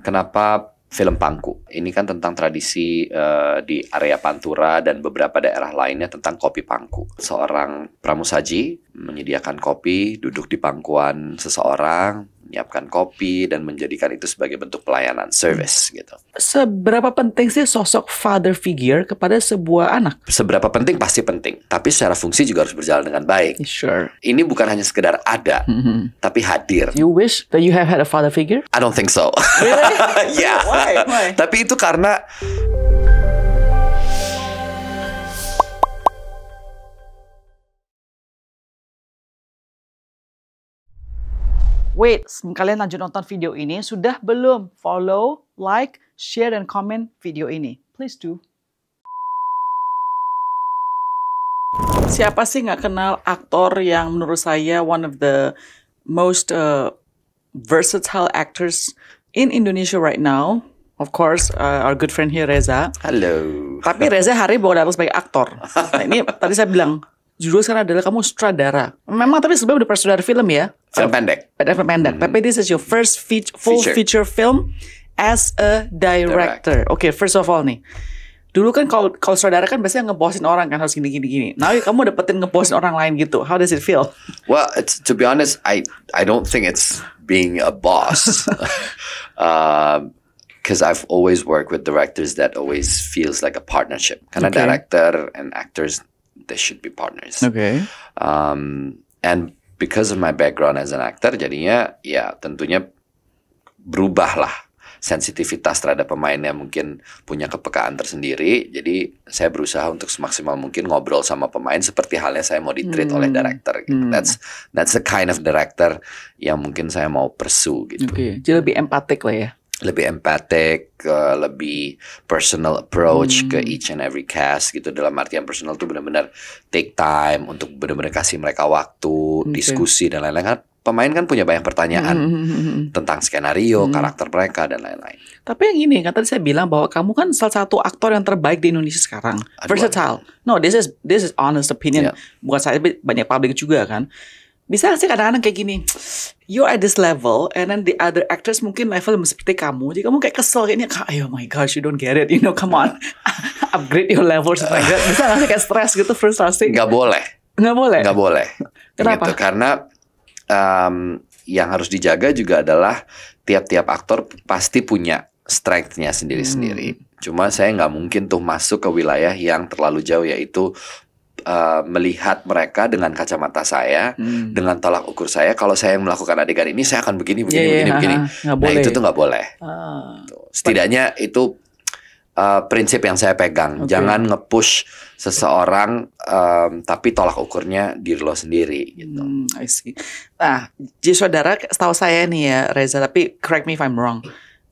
Kenapa film Pangku? Ini kan tentang tradisi di area Pantura dan beberapa daerah lainnya tentang kopi Pangku. Seorang pramusaji menyediakan kopi, duduk di pangkuan seseorang, menyiapkan kopi dan menjadikan itu sebagai bentuk pelayanan, service gitu. Seberapa penting sih sosok father figure kepada sebuah anak? Seberapa penting? Pasti penting. Tapi secara fungsi juga harus berjalan dengan baik. Sure. Ini bukan hanya sekedar ada, tapi hadir. You wish that you have had a father figure? I don't think so. Really? Yeah. Why? Tapi itu karena Wait, kalian lanjut nonton video ini. Sudah belum? Follow, like, share, dan comment video ini. Please do. Siapa sih nggak kenal aktor yang menurut saya one of the most versatile actors in Indonesia right now? Of course, our good friend here, Reza. halo. Tapi Reza hari bawa datang sebagai aktor. Nah, ini tadi saya bilang, judul sekarang adalah kamu sutradara. Memang tapi sebelumnya udah pernah sutradara film ya? Film pendek. Film pendek. Tapi this is your first full feature film as a director. Okay, first of all nih. Dulu kan kalau sutradara kan biasanya ngebosin orang kan harus gini. Nah, kamu dapetin ngebosin orang lain gitu. How does it feel? Well, to be honest, I don't think it's being a boss. Because I've always worked with directors that always feels like a partnership. Karena director and actors, they should be partners. Okay. And because of my background as an actor, jadinya ya tentunya berubahlah sensitivitas terhadap pemainnya, mungkin punya kepekaan tersendiri. Jadi saya berusaha untuk semaksimal mungkin ngobrol sama pemain seperti halnya saya mau di-treat oleh director gitu. That's the kind of director yang mungkin saya mau pursue gitu. Jadi lebih empatik lah ya. Lebih empathetic, lebih personal approach ke each and every cast gitu. Dalam artian personal tuh benar-benar take time untuk benar-benar kasih mereka waktu, diskusi dan lain-lain. Kan pemain kan punya banyak pertanyaan tentang skenario, karakter mereka dan lain-lain. Tapi yang ini kan tadi saya bilang bahwa kamu kan salah satu aktor yang terbaik di Indonesia sekarang. Versatile. No, this is honest opinion. Bukan saya, banyak publik juga kan. Bisa sih kadang-kadang kayak gini, you're at this level, and then the other actors mungkin level seperti kamu, jadi kamu kayak kesel, kayaknya, oh my gosh, you don't get it, come on, upgrade your level, bisa gak sih kayak stres gitu, frustrasi? Nggak boleh. Kenapa? Gitu, karena yang harus dijaga juga adalah tiap-tiap aktor pasti punya strength-nya sendiri-sendiri. Cuma saya nggak mungkin tuh masuk ke wilayah yang terlalu jauh, yaitu melihat mereka dengan kacamata saya, dengan tolak ukur saya. Kalau saya melakukan adegan ini, saya akan begini. Nah itu tuh nggak boleh. Setidaknya itu prinsip yang saya pegang. Jangan nge-push seseorang, tapi tolak ukurnya diri lo sendiri. Gitu. I see. Nah, jadi saudara, setahu saya nih ya Reza, tapi correct me if I'm wrong.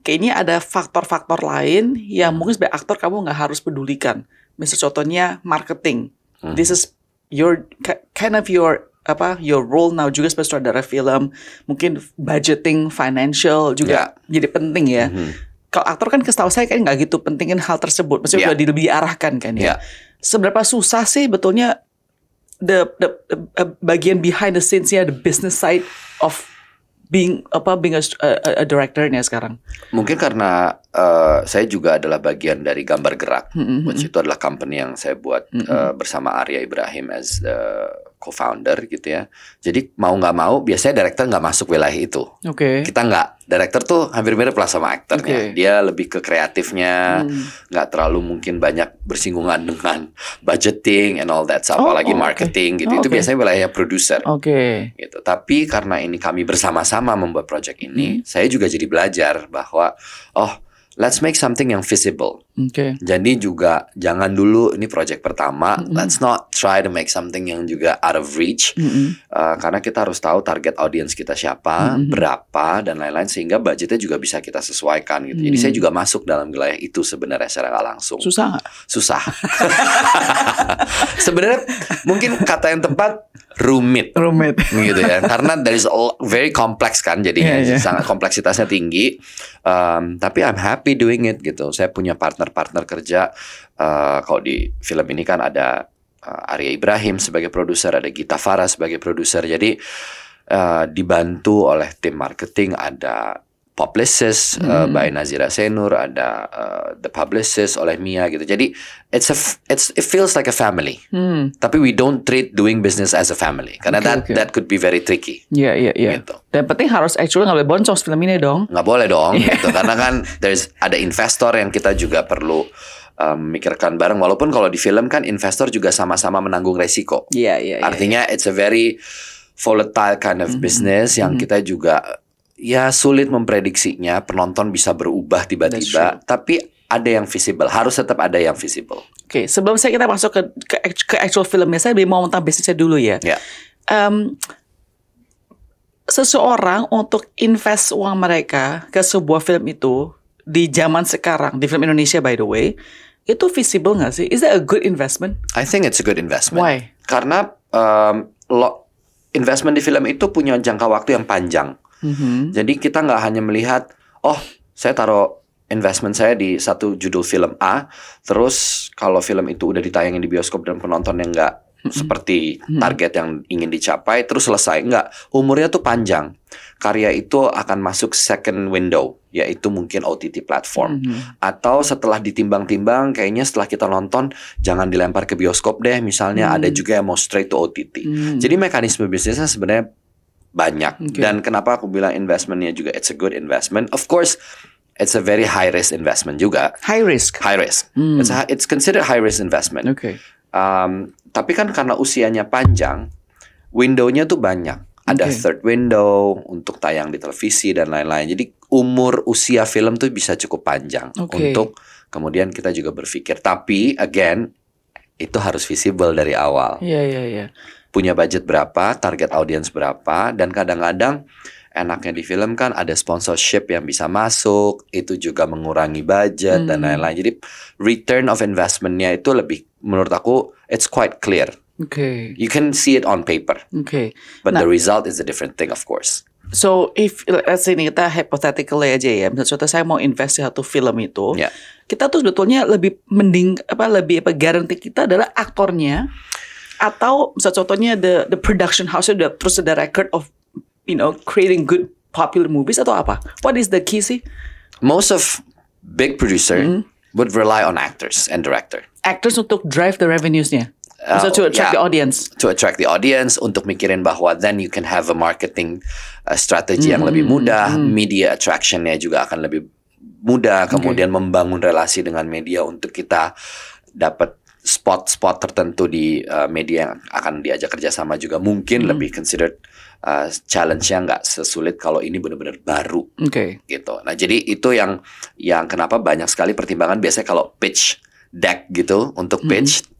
Kayaknya ada faktor-faktor lain yang mungkin sebagai aktor kamu nggak harus pedulikan. Misalnya contohnya marketing. This is your kind of your role now juga sebagai sutradara film. Mungkin budgeting, financial juga jadi penting ya. Kalau aktor kan setahu saya kayak nggak gitu pentingin hal tersebut. Maksudnya udah lebih diarahkan kan ya. Seberapa susah sih betulnya the bagian behind the scenes-nya, the business side of being a director-nya sekarang? Mungkin karena saya juga adalah bagian dari Gambar Gerak, which itu adalah company yang saya buat bersama Arya Ibrahim as the co-founder gitu ya. Jadi mau nggak mau, biasanya director nggak masuk wilayah itu. Kita nggak. Director tuh hampir mirip lah sama aktornya. Dia lebih ke kreatifnya, nggak terlalu mungkin banyak bersinggungan dengan budgeting and all that, apalagi marketing gitu. Itu biasanya wilayah produser. Gitu. Tapi karena ini kami bersama-sama membuat project ini, saya juga jadi belajar bahwa let's make something yang visible. Jadi juga jangan dulu ini project pertama. Let's not try to make something yang juga out of reach. Karena kita harus tahu target audience kita siapa, berapa dan lain-lain, sehingga budgetnya juga bisa kita sesuaikan gitu. Jadi saya juga masuk dalam wilayah itu sebenarnya secara nggak langsung. Susah nggak? Susah. Sebenarnya mungkin kata yang tepat rumit gitu ya. Karena there is very complex kan, jadinya sangat kompleksitasnya tinggi. Tapi I'm happy doing it gitu. Saya punya partner kerja. Kalau di film ini kan ada Arya Ibrahim sebagai produser, ada Gita Farah sebagai produser. Jadi dibantu oleh tim marketing, ada Publicist by Nazira Senur, ada The Publicist oleh Mia gitu. Jadi it feels like a family. Tapi we don't treat doing business as a family karena that could be very tricky. Iya. Gitu. Dan penting harus actually nggak boleh boncos film ini dong. Nggak boleh dong gitu karena kan ada investor yang kita juga perlu memikirkan bareng. Walaupun kalau di film kan investor juga sama-sama menanggung resiko. Iya. Artinya it's a very volatile kind of business yang kita juga ya sulit memprediksinya, penonton bisa berubah tiba-tiba, tapi ada yang visible, harus tetap ada yang visible. Oke, sebelum kita masuk ke actual filmnya, saya mau tentang bisnisnya dulu ya. Seseorang untuk invest uang mereka ke sebuah film itu di zaman sekarang, di film Indonesia by the way, itu visible nggak sih? Is that a good investment? I think it's a good investment. Why? Karena investment di film itu punya jangka waktu yang panjang. Jadi kita nggak hanya melihat, saya taruh investment saya di satu judul film A, terus kalau film itu udah ditayangin di bioskop dan penontonnya nggak seperti target yang ingin dicapai, terus selesai. Nggak, umurnya tuh panjang. Karya itu akan masuk second window, yaitu mungkin OTT platform. Atau setelah ditimbang-timbang, kayaknya setelah kita nonton, jangan dilempar ke bioskop deh. Misalnya ada juga yang mau straight to OTT. Jadi mekanisme bisnisnya sebenarnya banyak. Dan kenapa aku bilang investmentnya juga it's a good investment. Of course, it's a very high risk investment juga. High risk. It's considered high risk investment. Tapi kan karena usianya panjang, windownya tuh banyak. Ada third window untuk tayang di televisi dan lain-lain. Jadi umur usia film tuh bisa cukup panjang untuk kemudian kita juga berpikir. Tapi again, itu harus visible dari awal. Iya. Punya budget berapa, target audience berapa, dan kadang-kadang enaknya di film kan ada sponsorship yang bisa masuk, itu juga mengurangi budget dan lain-lain. Jadi return of investment-nya itu lebih, menurut aku, it's quite clear. You can see it on paper. But the result is a different thing, of course. So if let's say kita hypothetically aja ya, misalnya saya mau invest di satu film itu, kita tuh sebetulnya lebih mending guarantee kita adalah aktornya, atau misalnya contohnya the production house udah terus ada record of creating good popular movies atau apa? What is the key sih? Most of big producer would rely on actors and director. Actors untuk drive the revenues-nya. So to attract the audience. To attract the audience, untuk mikirin bahwa then you can have a marketing strategy yang lebih mudah, media attraction-nya juga akan lebih mudah, kemudian membangun relasi dengan media untuk kita dapat spot-spot tertentu di media yang akan diajak kerjasama juga mungkin lebih considered challenge-nya nggak sesulit kalau ini benar-benar baru gitu. Nah jadi itu yang kenapa banyak sekali pertimbangan biasanya kalau pitch deck gitu untuk pitch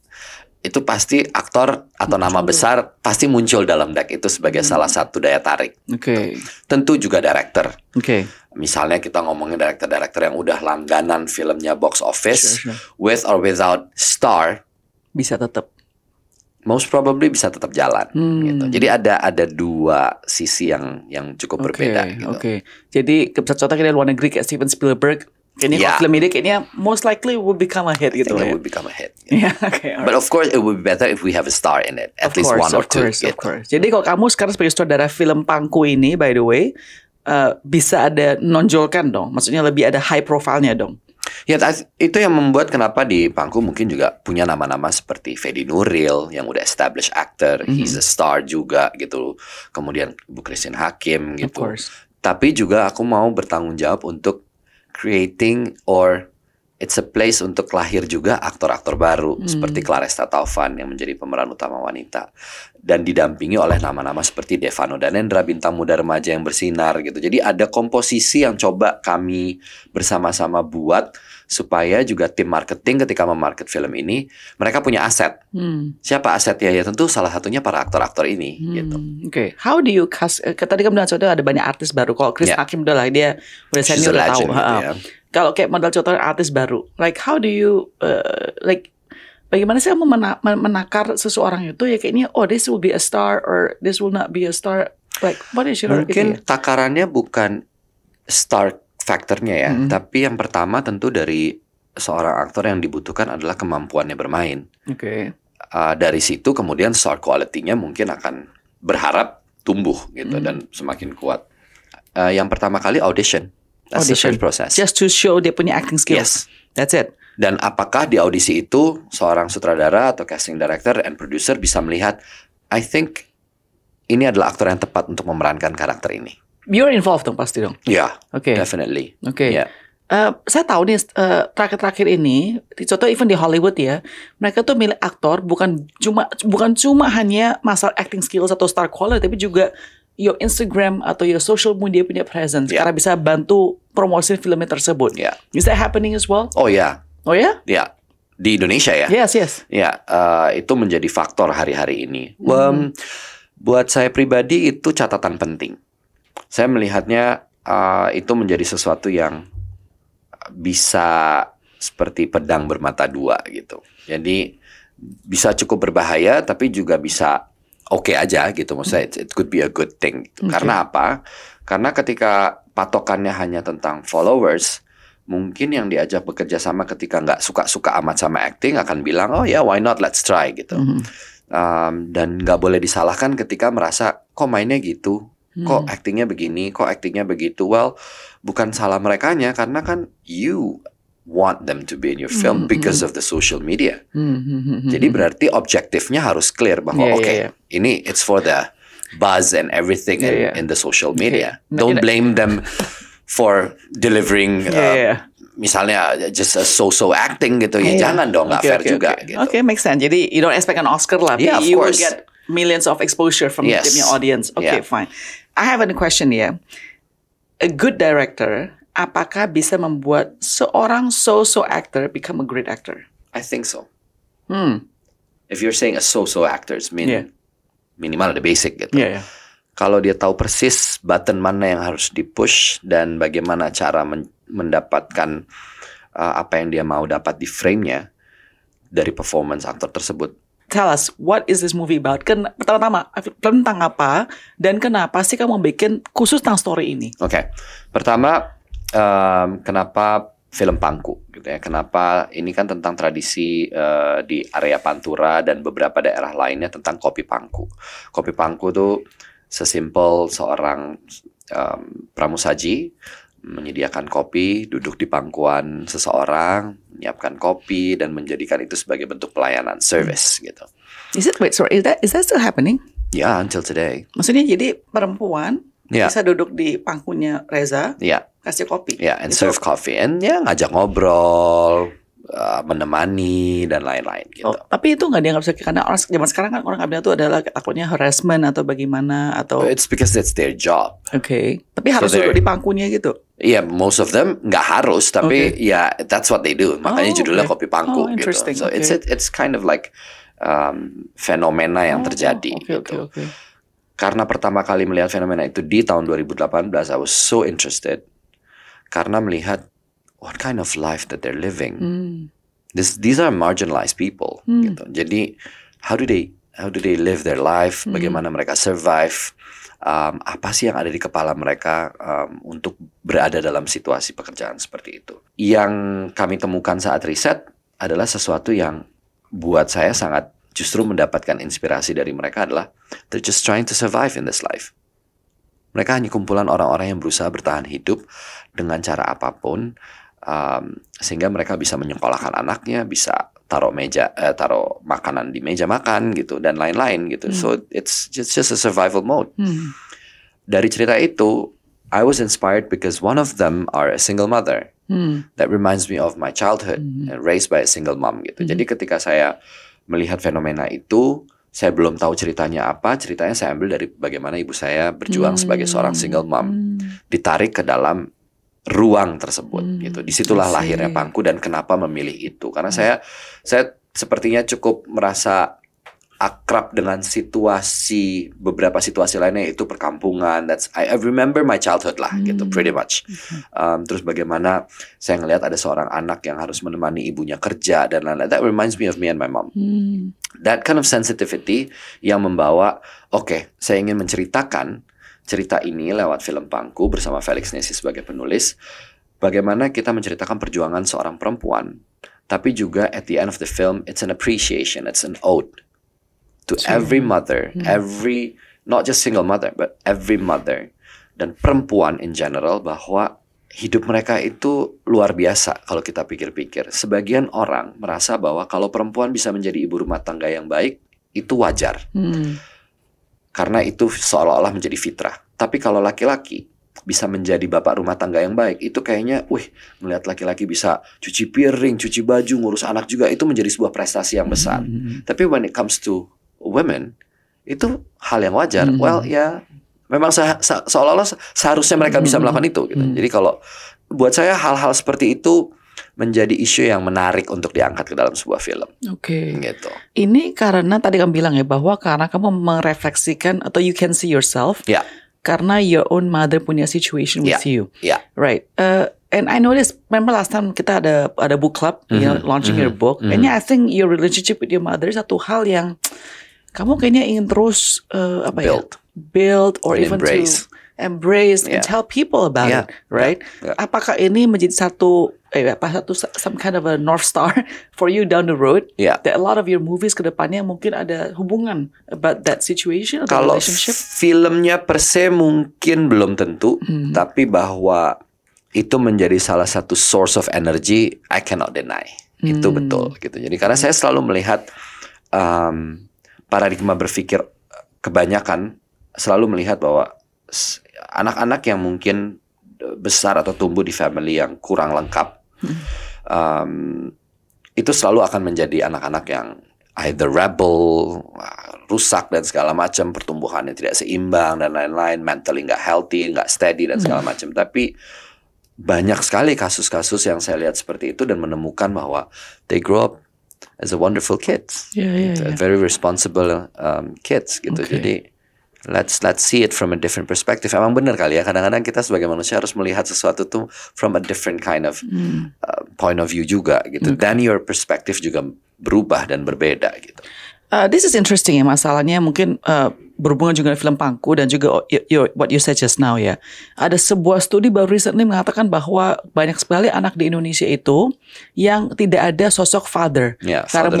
itu pasti aktor atau nama besar pasti muncul dalam deck itu sebagai salah satu daya tarik. Tentu juga director. Misalnya kita ngomongin director yang udah langganan filmnya box office, with or without star, bisa tetap. Most probably bisa tetap jalan. Gitu. Jadi ada dua sisi yang cukup berbeda. Gitu. Jadi contohnya kita luar negeri kayak Steven Spielberg. Kayaknya kalau film ini kayaknya most likely will become a hit gitu. It would become a hit. But of course it would be better if we have a star in it. At least one or two. Of course. Jadi kalau kamu sekarang sebagai sutradara film Pangku ini, by the way, bisa ada nonjolkan dong. Maksudnya lebih ada high profile-nya dong. Ya itu yang membuat kenapa di Pangku mungkin juga punya nama-nama seperti Fedi Nuril yang udah established actor, he's a star juga gitu. Kemudian Bu Christine Hakim gitu. Tapi juga aku mau bertanggung jawab untuk creating or it's a place untuk lahir juga aktor-aktor baru seperti Claresta Taufan yang menjadi pemeran utama wanita dan didampingi oleh nama-nama seperti Devano Danendra, bintang muda remaja yang bersinar gitu. Jadi ada komposisi yang coba kami bersama-sama buat supaya juga tim marketing ketika memarket film ini mereka punya aset. Siapa asetnya? Ya tentu salah satunya para aktor-aktor ini gitu. How do you cast? Tadi kamu bilang ada banyak artis baru. Kalau Chris Hakim udah lah, dia udah senior, udah tahu. Kalau kayak model contoh artis baru, like how do you bagaimana sih kamu menakar seseorang itu ya kayaknya this will be a star or this will not be a star, like what is your mungkin takarannya bukan star faktornya ya, tapi yang pertama tentu dari seorang aktor yang dibutuhkan adalah kemampuannya bermain. Dari situ kemudian star quality-nya mungkin akan berharap tumbuh gitu dan semakin kuat. Yang pertama kali audition. That's the search process. Just to show dia punya acting skills. Yes. That's it. Dan apakah di audisi itu seorang sutradara atau casting director and producer bisa melihat, I think ini adalah aktor yang tepat untuk memerankan karakter ini. You're involved dong pasti dong. Yeah, Okay. definitely. Okay. Yeah. Saya tahu nih terakhir-terakhir ini, contoh even di Hollywood ya, mereka tuh milih aktor bukan cuma hanya masalah acting skills atau star quality, tapi juga your Instagram atau your social media punya presence, karena bisa bantu promosi filmnya tersebut. Yeah. Is that happening as well? Oh ya. Oh ya? Ya, di Indonesia ya. Yes. Ya, itu menjadi faktor hari-hari ini. Buat saya pribadi itu catatan penting. Saya melihatnya itu menjadi sesuatu yang bisa seperti pedang bermata dua gitu. Jadi bisa cukup berbahaya, tapi juga bisa oke aja gitu. Maksudnya it could be a good thing. Gitu. Karena apa? Karena ketika patokannya hanya tentang followers, mungkin yang diajak bekerja sama ketika nggak suka-suka amat sama acting akan bilang, oh ya, why not, let's try gitu. Dan nggak boleh disalahkan ketika merasa kok mainnya gitu, kok actingnya begini, kok actingnya begitu. Well, bukan salah merekanya, karena kan you want them to be in your film because of the social media. Jadi berarti objektifnya harus clear bahwa ini it's for the buzz and everything in the social media. Don't blame them for delivering misalnya just a so-so acting gitu ya, jangan dong, nggak fair juga gitu. Okay, makes sense. Jadi you don't expect an Oscar lah, Yeah, of you will course. get millions of exposure from the audience. Okay, fine. I have a question here. A good director, apakah bisa membuat seorang so-so actor become a great actor? I think so. If you're saying a so-so actors, minimal ada basic gitu. Kalau dia tahu persis button mana yang harus di-push dan bagaimana cara mendapatkan apa yang dia mau dapat di frame-nya dari performance aktor tersebut. Tell us, what is this movie about? Pertama-tama, tentang apa dan kenapa sih kamu bikin khusus tentang story ini? Oke. Pertama, kenapa film Pangku gitu ya? Kenapa ini kan tentang tradisi di area Pantura dan beberapa daerah lainnya tentang kopi Pangku. Kopi Pangku tuh sesimpel seorang pramusaji menyediakan kopi, duduk di pangkuan seseorang, menyiapkan kopi dan menjadikan itu sebagai bentuk pelayanan service gitu. Is that still happening? Yeah, until today. Maksudnya jadi perempuan bisa duduk di pangkunya Reza, kasih kopi. And serve coffee and ngajak ngobrol, menemani dan lain-lain gitu. Tapi itu nggak dianggap sebagai, karena orang zaman sekarang kan orang bilang itu adalah takutnya harassment atau bagaimana atau. It's because that's their job. Okay. Tapi harus duduk di pangkunya gitu. Yeah, most of them nggak harus, tapi that's what they do. Makanya judulnya kopi pangku gitu. So it's kind of like fenomena yang terjadi gitu. Karena pertama kali melihat fenomena itu di tahun 2018, I was so interested karena melihat what kind of life that they're living. These are marginalized people. Gitu. Jadi how do they live their life? Bagaimana mereka survive? Apa sih yang ada di kepala mereka untuk berada dalam situasi pekerjaan seperti itu? Yang kami temukan saat riset adalah sesuatu yang buat saya sangat justru mendapatkan inspirasi dari mereka adalah they're just trying to survive in this life. Mereka hanya kumpulan orang-orang yang berusaha bertahan hidup dengan cara apapun. Sehingga mereka bisa menyekolahkan anaknya, bisa taruh makanan di meja makan gitu dan lain-lain gitu. So it's just a survival mode. Dari cerita itu, I was inspired because one of them are a single mother. That reminds me of my childhood, raised by a single mom gitu. Jadi ketika saya melihat fenomena itu, saya belum tahu ceritanya apa. Ceritanya saya ambil dari bagaimana ibu saya berjuang sebagai seorang single mom, ditarik ke dalam ruang tersebut gitu. Disitulah lahirnya Pangku dan kenapa memilih itu. Karena saya sepertinya cukup merasa akrab dengan beberapa situasi lainnya, itu perkampungan. I remember my childhood lah gitu, pretty much. Terus bagaimana saya ngelihat ada seorang anak yang harus menemani ibunya kerja dan lain-lain. That reminds me of me and my mom. That kind of sensitivity yang membawa, saya ingin menceritakan cerita ini lewat film Pangku bersama Felix Nesi sebagai penulis. Bagaimana kita menceritakan perjuangan seorang perempuan, tapi juga at the end of the film, it's an appreciation, it's an ode to every mother, not just single mother, but every mother dan perempuan in general, bahwa hidup mereka itu luar biasa kalau kita pikir-pikir. Sebagian orang merasa bahwa kalau perempuan bisa menjadi ibu rumah tangga yang baik, itu wajar. Karena itu seolah-olah menjadi fitrah. Tapi kalau laki-laki bisa menjadi bapak rumah tangga yang baik, itu kayaknya, melihat laki-laki bisa cuci piring, cuci baju, ngurus anak juga, itu menjadi sebuah prestasi yang besar. Tapi when it comes to women, itu hal yang wajar. Well, ya memang seolah-olah seharusnya mereka bisa melakukan itu gitu. Jadi kalau buat saya hal-hal seperti itu menjadi isu yang menarik untuk diangkat ke dalam sebuah film. Gitu. Ini karena tadi kamu bilang ya bahwa karena kamu merefleksikan atau you can see yourself. Karena your own mother punya situation with you. Right. And I noticed, remember last time kita ada book club, launching your book. And I think your relationship with your mother satu hal yang kamu kayaknya ingin terus build or even embrace. To embrace and tell people about it, right? Apakah ini menjadi some kind of a north star for you down the road? That a lot of your movies kedepannya mungkin ada hubungan about that situation atau kalau relationship? Filmnya per se mungkin belum tentu, tapi bahwa itu menjadi salah satu source of energy, I cannot deny. Itu betul gitu. Jadi karena saya selalu melihat paradigma berpikir kebanyakan selalu melihat bahwa anak-anak yang mungkin besar atau tumbuh di family yang kurang lengkap, itu selalu akan menjadi anak-anak yang either rebel, rusak dan segala macam, pertumbuhannya tidak seimbang dan lain-lain, mentally nggak healthy, nggak steady dan segala macam. Tapi banyak sekali kasus-kasus yang saya lihat seperti itu dan menemukan bahwa they grow up as a wonderful kids, very responsible kids gitu. Jadi let's see it from a different perspective. Emang benar kali ya, kadang-kadang kita sebagai manusia harus melihat sesuatu tuh from a different kind of point of view juga gitu. Dan your perspective juga berubah dan berbeda gitu. This is interesting ya, masalahnya mungkin berhubungan juga dengan film Pangku dan juga what you said just now ya. Ada sebuah studi baru recently mengatakan bahwa banyak sekali anak di Indonesia itu yang tidak ada sosok father. Karena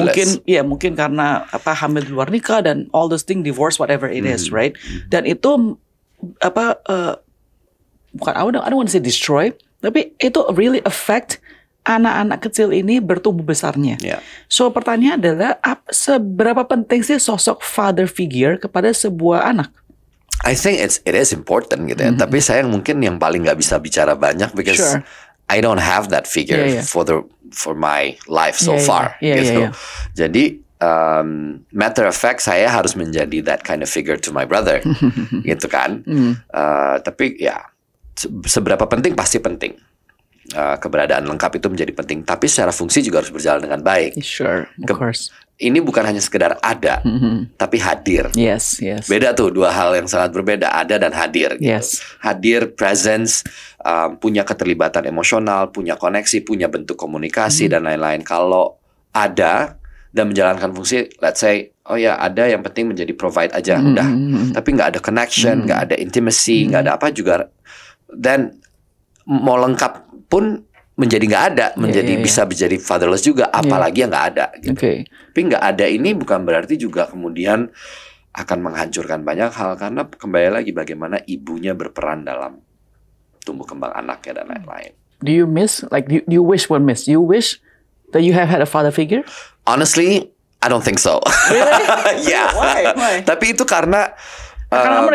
mungkin karena hamil di luar nikah dan all those things, divorce, whatever it is, right? Dan itu bukan I don't want to say destroy, tapi itu really affect anak-anak kecil ini bertumbuh besarnya. So pertanyaan adalah seberapa penting sih sosok father figure kepada sebuah anak? I think it is important gitu ya. Tapi saya mungkin yang paling nggak bisa bicara banyak because I don't have that figure for my life so far. Gitu. Jadi matter of fact saya harus menjadi that kind of figure to my brother, gitu kan. Tapi ya seberapa penting pasti penting. Keberadaan lengkap itu menjadi penting, tapi secara fungsi juga harus berjalan dengan baik. Of course. Ini bukan hanya sekedar ada, tapi hadir. Yes. Beda tuh, dua hal yang sangat berbeda, ada dan hadir. Gitu. Hadir, presence, punya keterlibatan emosional, punya koneksi, punya bentuk komunikasi dan lain-lain. Kalau ada dan menjalankan fungsi, let's say, ada yang penting menjadi provide aja, udah. Tapi nggak ada connection, nggak ada intimacy, nggak ada apa juga. Dan mau lengkap pun menjadi nggak ada, bisa menjadi fatherless juga, apalagi yang nggak ada. Gitu. Tapi nggak ada ini bukan berarti juga kemudian akan menghancurkan banyak hal, karena kembali lagi bagaimana ibunya berperan dalam tumbuh kembang anaknya dan lain-lain. Do you miss, do you wish that you have had a father figure? Honestly, I don't think so. Really? Why? Tapi itu karena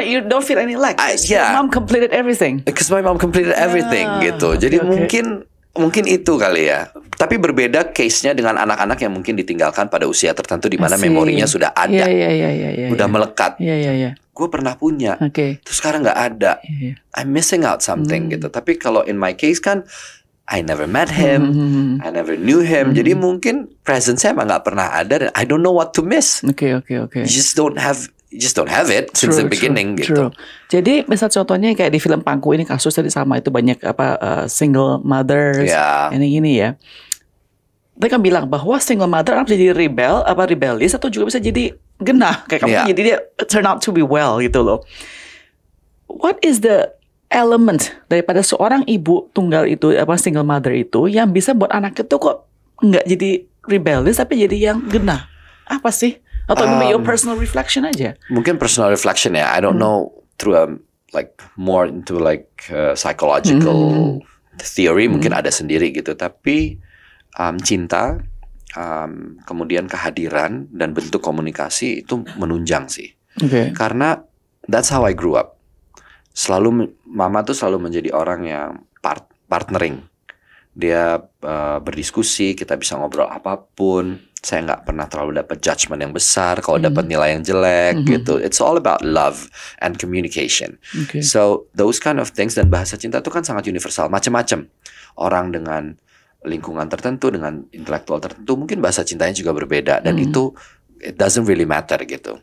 you don't feel any lack. Your mom completed everything. Because my mom completed everything gitu. Jadi mungkin itu kali ya. Tapi berbeda case-nya dengan anak-anak yang mungkin ditinggalkan pada usia tertentu di mana memorinya sudah ada. Udah melekat. Gue pernah punya. Terus sekarang nggak ada. I'm missing out something gitu. Tapi kalau in my case kan I never met him, I never knew him. Jadi mungkin presence-nya emang nggak pernah ada dan I don't know what to miss. You just don't have it since the beginning gitu. Jadi misal contohnya kayak di film Pangku ini kasus tadi sama itu banyak single mothers ini gini ya. Mereka bilang bahwa single mother bisa jadi rebellious atau juga bisa jadi genah kayak kamu jadi dia turn out to be well gitu loh. What is the element daripada seorang ibu tunggal itu single mother itu yang bisa buat anak itu kok nggak jadi rebellious tapi jadi yang genah? Apa sih? Atau your personal reflection aja? Mungkin personal reflection ya. I don't know through more into psychological theory mungkin ada sendiri gitu, tapi cinta, kemudian kehadiran dan bentuk komunikasi itu menunjang sih. Karena that's how I grew up. Mama tuh selalu menjadi orang yang partnering. Dia berdiskusi, kita bisa ngobrol apapun. Saya nggak pernah terlalu dapat judgment yang besar. Kalau dapat nilai yang jelek gitu, it's all about love and communication. So those kind of things, dan bahasa cinta itu kan sangat universal, macam-macam. Orang dengan lingkungan tertentu, dengan intelektual tertentu, mungkin bahasa cintanya juga berbeda, dan itu it doesn't really matter gitu.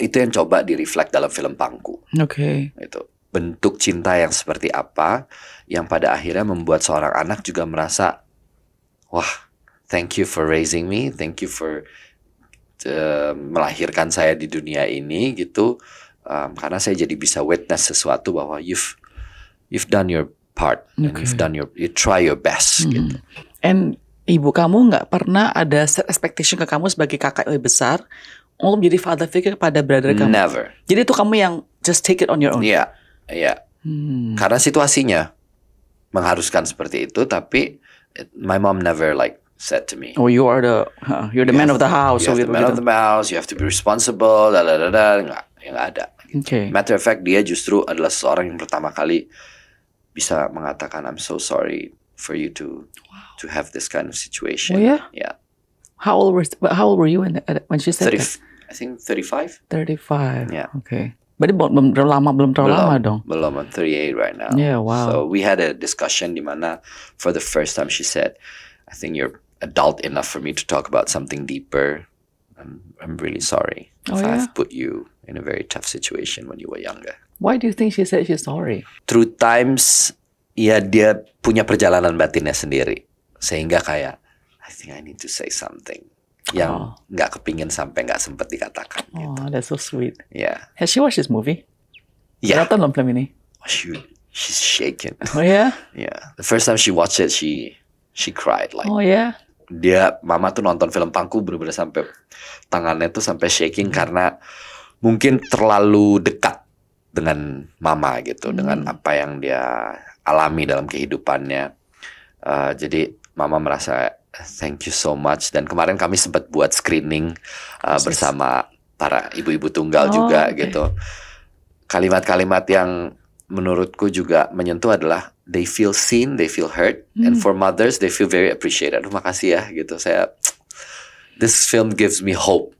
Itu yang coba di-reflect dalam film Pangku. Itu bentuk cinta yang seperti apa, yang pada akhirnya membuat seorang anak juga merasa, wah, thank you for raising me, thank you for melahirkan saya di dunia ini gitu, karena saya jadi bisa witness sesuatu bahwa you've done your part, and you try your best gitu. And ibu kamu nggak pernah ada set expectation ke kamu sebagai kakak yang lebih besar untuk menjadi father figure kepada brother kamu? Never. Jadi itu kamu yang just take it on your own? Iya. Karena situasinya mengharuskan seperti itu, tapi my mom never like said to me, oh, you're the man of the house. You're the man of the house, you have to be responsible, Nggak ada. Matter of fact, dia justru adalah seorang yang pertama kali bisa mengatakan, I'm so sorry for you to have this kind of situation. Oh yeah? Yeah. How old were you when she said that? I think 35. 35. Yeah. Okay. Berarti belum terlalu lama dong. Belum, I'm 38 right now. Yeah, wow. So we had a discussion di mana for the first time she said, I think you're adult enough for me to talk about something deeper. I'm really sorry if I've put you in a very tough situation when you were younger. Why do you think she said she's sorry? Through times, ya dia punya perjalanan batinnya sendiri. Sehingga kayak, I think I need to say something yang nggak kepingin sampai nggak sempet dikatakan. Oh, gitu. That's so sweet. Yeah. Has she watched this movie? Yeah. Nonton belum film ini? She's shaken. Oh yeah? Yeah. The first time she watched it, she cried like. Oh yeah? Mama tuh nonton film Pangku bener-bener sampai tangannya tuh sampai shaking karena mungkin terlalu dekat dengan mama gitu, dengan apa yang dia alami dalam kehidupannya. Jadi mama merasa thank you so much, dan kemarin kami sempat buat screening bersama para ibu-ibu tunggal juga gitu. Kalimat-kalimat yang menurutku juga menyentuh adalah they feel seen, they feel heard, and for mothers they feel very appreciated. Aduh, makasih ya gitu. This film gives me hope.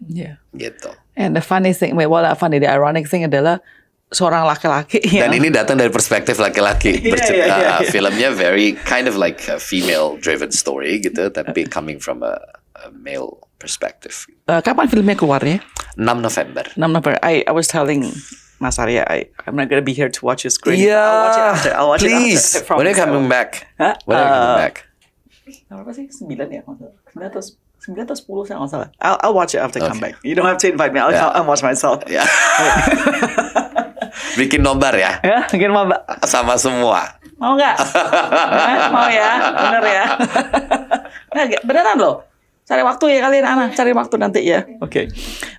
Yeah. Gitu. And the funny thing, the ironic thing adalah seorang laki-laki. Dan ini datang dari perspektif laki-laki. Filmnya very kind of like a female-driven story gitu, tapi coming from a male perspective. Kapan filmnya keluarnya? 6 November. 6 November. I was telling Mas Arya, I'm not gonna be here to watch your screen. Yeah, I'll watch please. it after. When are you coming back? Huh? When are you coming back? Berapa sih? 9 ya? 9 atau 10 saya nggak salah. I'll watch it after I come back. You don't have to invite me. I'll watch myself. Yeah. Bikin nobar ya? Ya, bikin nobar. Sama semua. Mau nggak? Mau ya? Bener ya? Nah, beneran loh. Cari waktu ya kalian anak, cari waktu nanti ya. Oke.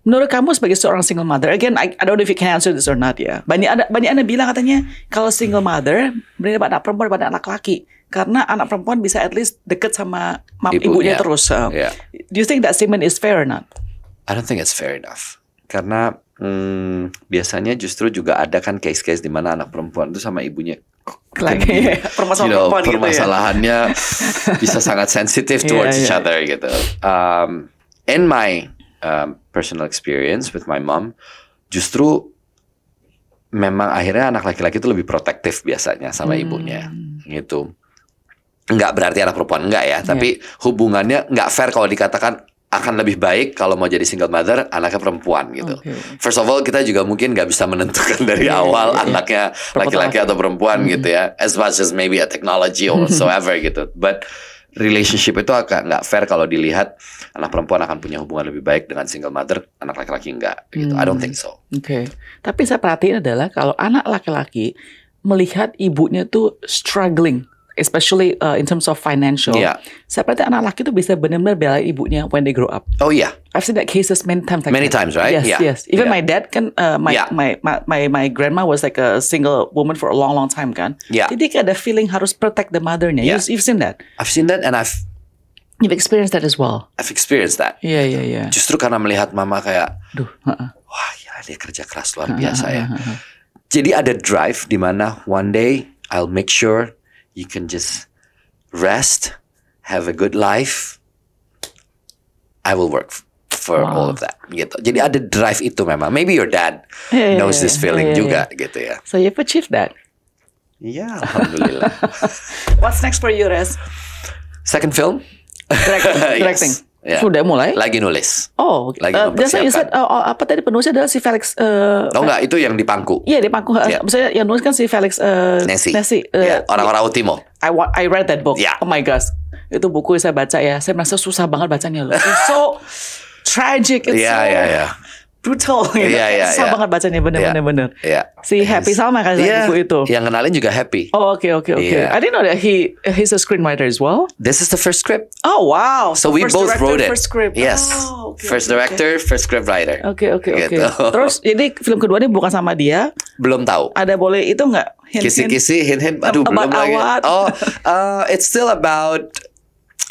Menurut kamu sebagai seorang single mother, again, I don't know if you can answer this or not ya. Banyak anak bilang katanya kalau single mother berbeda pada anak perempuan daripada anak laki, karena anak perempuan bisa at least deket sama ibunya terus. Yeah. Do you think that statement is fair or not? I don't think it's fair enough. Karena biasanya justru juga ada kan case-case di mana anak perempuan itu sama ibunya permasalahannya bisa sangat sensitive towards each other gitu. In my personal experience with my mom, justru memang akhirnya anak laki-laki itu lebih protektif biasanya sama ibunya gitu. Enggak berarti anak perempuan enggak ya, tapi hubungannya enggak fair kalau dikatakan akan lebih baik kalau mau jadi single mother anaknya perempuan gitu. First of all, kita juga mungkin nggak bisa menentukan dari awal anaknya laki-laki atau perempuan gitu ya. As much as maybe a technology or whatsoever gitu. But relationship itu agak nggak fair kalau dilihat anak perempuan akan punya hubungan lebih baik dengan single mother, anak laki-laki enggak gitu. I don't think so. Tapi saya perhatiin adalah kalau anak laki-laki melihat ibunya tuh struggling especially in terms of financial. Yeah. Saya perhati anak laki itu bisa benar-benar bela ibunya when they grow up. Oh yeah. I've seen that cases many times. Many times, right? Yes, Yeah. yes. Even Yeah. my dad kan, my grandma was like a single woman for a long time kan. Yeah. Jadi kayak ada feeling harus protect the mothernya. Yeah. You've seen that? I've seen that and You've experienced that as well. I've experienced that. Iya. Justru karena melihat mama kayak, Duh. wah ya dia kerja keras luar biasa ya. Jadi ada drive di mana one day I'll make sure you can just rest, have a good life. I will work for all of that gitu. Jadi ada drive itu memang. Maybe your dad knows this feeling juga gitu ya. So you've achieved that. Iya, alhamdulillah. What's next for you, Rez? Second film? Directing. Yeah. Sudah mulai? Lagi nulis. Oh, Lagi just like you said, mempersiapkan. apa tadi penulisnya adalah si Felix. Oh enggak, itu yang di Pangku. Iya di Pangku. Yeah. Maksudnya yang nulis kan si Felix Nesi. Yeah. Orang-orang Utimo. I read that book. Yeah. Oh my gosh, itu buku yang saya baca ya. Saya merasa susah banget bacanya loh. It's so tragic. It's so brutal. Susah banget bacanya bener. Iya. Si Happy Salma kan buku itu. Yang kenalin juga Happy. Oh oke. Yeah. I didn't know that he's a screenwriter as well. This is the first script. Oh wow. So we both wrote it. First script. Yes. Oh, okay, first director, first script writer. Oke. Gitu. Terus jadi film kedua ini bukan sama dia. Belum tahu. Ada boleh itu nggak? Kisi-kisi, hint-hint. Aduh, belum lagi. Awat. Oh, it's still about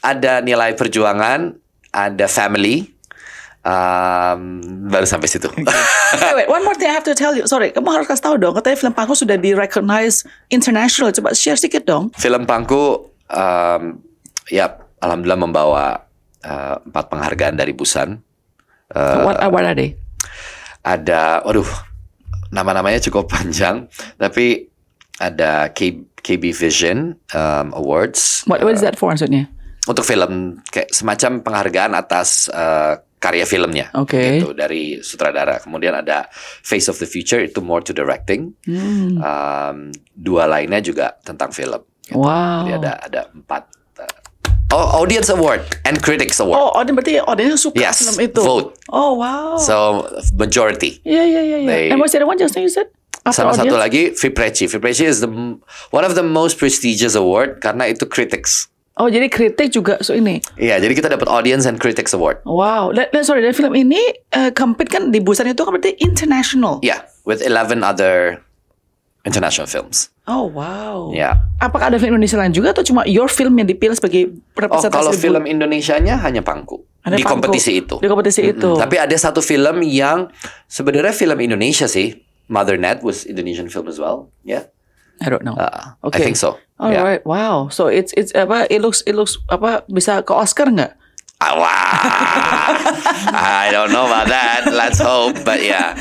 ada nilai perjuangan, ada family. Baru sampai situ. Wait, one more thing I have to tell you. Sorry, kamu harus kasih tahu dong. Katanya film Pangku sudah di-recognize international. Coba share sedikit dong. Film Pangku, alhamdulillah membawa 4 penghargaan dari Busan. What are they? Ada, nama-namanya cukup panjang, tapi ada KB Vision Awards. What is that for maksudnya? Untuk film kayak semacam penghargaan atas karya filmnya, gitu, dari sutradara. Kemudian ada Face of the Future, itu more to directing. 2 lainnya juga tentang film. Gitu. Wow. Jadi ada 4. Audience Award and Critics Award. Oh, berarti audience suka film itu. Vote. Oh wow. So majority. Yeah. And what's the other one just now you said? Sama satu lagi Fipreci. Fipreci is one of the most prestigious award karena itu critics. Oh, jadi kritik juga ini. Iya, jadi kita dapat Audience and Critics Award. Wow. Sorry, dari film ini compete kan di Busan itu kan berarti international. Yeah, with 11 other international films. Oh, wow. Yeah. Apakah ada film Indonesia lain juga atau cuma your film yang dipilih sebagai representasi? Kalau film Indonesianya hanya Pangku. Di kompetisi itu. Di kompetisi itu. Tapi ada satu film yang sebenarnya film Indonesia sih. Mother Net was Indonesian film as well. Yeah. I don't know. Okay. I think so. Alright, wow. So it's apa? It looks apa? Bisa ke Oscar nggak? I don't know about that. Let's hope, but yeah.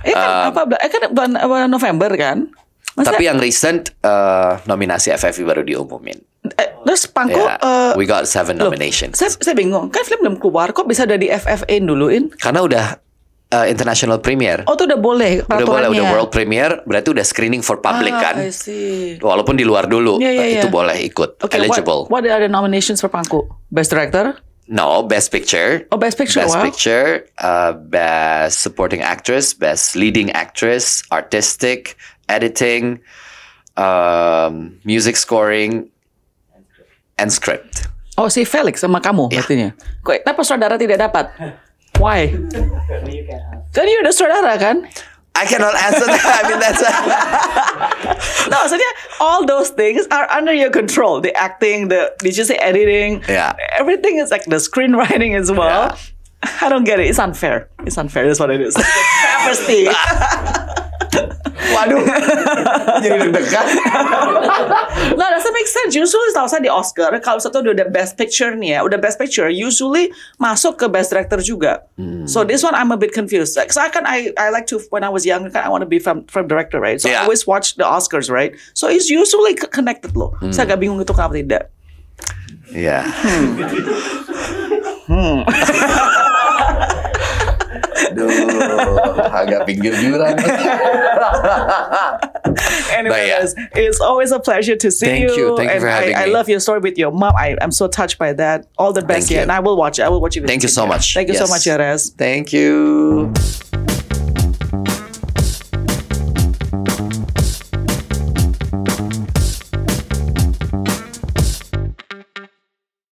Kan bulan November kan? Tapi yang recent nominasi FFI baru diumumin. Terus Pangku, we got 7 nominations. Saya bingung, kan film belum keluar, kok bisa ada di FFA duluin? Karena udah international premiere. Oh, itu udah boleh peraturannya. Udah world premiere, berarti udah screening for public kan. I see. Walaupun di luar dulu, itu boleh ikut, eligible. What are the nominations for Pangku? Best Director? No, Best Picture. Oh, Best Picture. Best Picture, Best Supporting Actress, Best Leading Actress, Artistic, Editing, Music Scoring, and Script. Oh, si Felix sama kamu artinya. Kenapa saudara tidak dapat? Why? Kan you udah saudara kan? I cannot answer that. I mean that's No, maksudnya all those things are under your control. The acting, did you say editing? Yeah. Everything is like the screenwriting as well. Yeah. I don't get it. It's unfair. That's what it is. Travesty. Waduh, jadi deg-degan. No, doesn't make sense. Usually setahu saya di Oscar, kalau satu udah Best Picture nih ya, udah Best Picture, usually masuk ke Best Director juga. So this one I'm a bit confused. Because I like to, when I was young, I want to be film director, right? So I always watch the Oscars, right? So it's usually connected loh. Saya agak bingung itu kenapa tidak. Yeah. Duh, agak pinggir jurang. Anyways, it's always a pleasure to see you. Thank you for having me. I love your story with your mom. I'm so touched by that. All the best here, and I will watch it. Thank you so much. Thank you so much, Jerez. Thank you.